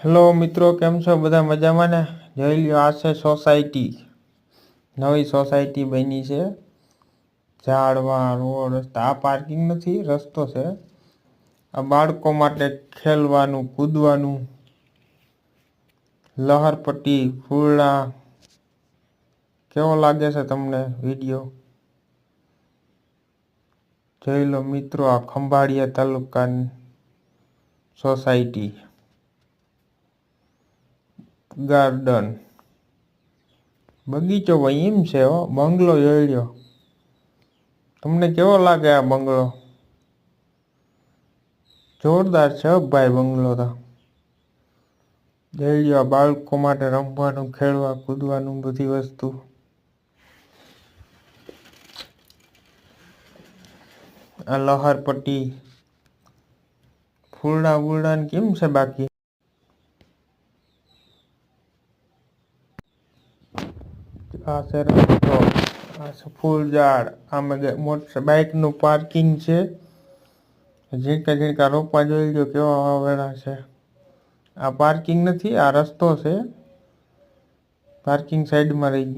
Hello મિત્રો, કેમ છો? બધા મજામાં ને? જોઈ લ્યો, આ છે સોસાયટી. નવી સોસાયટી બની છે. ઝાડવા, રોડ, રસ્તા. આ પાર્કિંગ નથી, રસ્તો છે. આ બાળકો માટે ખેલવાનું, કૂદવાનું, લહરપટ્ટી, ફૂલડા. કેવો લાગે છે તમને વિડીયો? જોઈ લો મિત્રો, આ ખંભાળિયા તાલુકાની સોસાયટી. ગાર્ડન, બગીચો ભાઈ એમ છે હો. બંગલો જોઈ લ્યો. તમને કેવો લાગે આ બંગલો? જોરદાર છે ભાઈ બંગલો તો. જોઈ લ્યો, બાળકો માટે રમવાનું, ખેલવા, કૂદવાનું બધી વસ્તુ. આ લહરપટ્ટી, ફૂલડા બુલડા કેમ છે બાકી? આ છે રસ્તો, આ છે ફૂલ ઝાડ, આમાં મોટર બાઇક નું પાર્કિંગ છે. ઝીણકા ઝીણકા રોપા જોઈ લો કેવા વાવેલા છે. આ પાર્કિંગ નથી, આ રસ્તો છે. પાર્કિંગ સાઈડમાં રહી ગયું.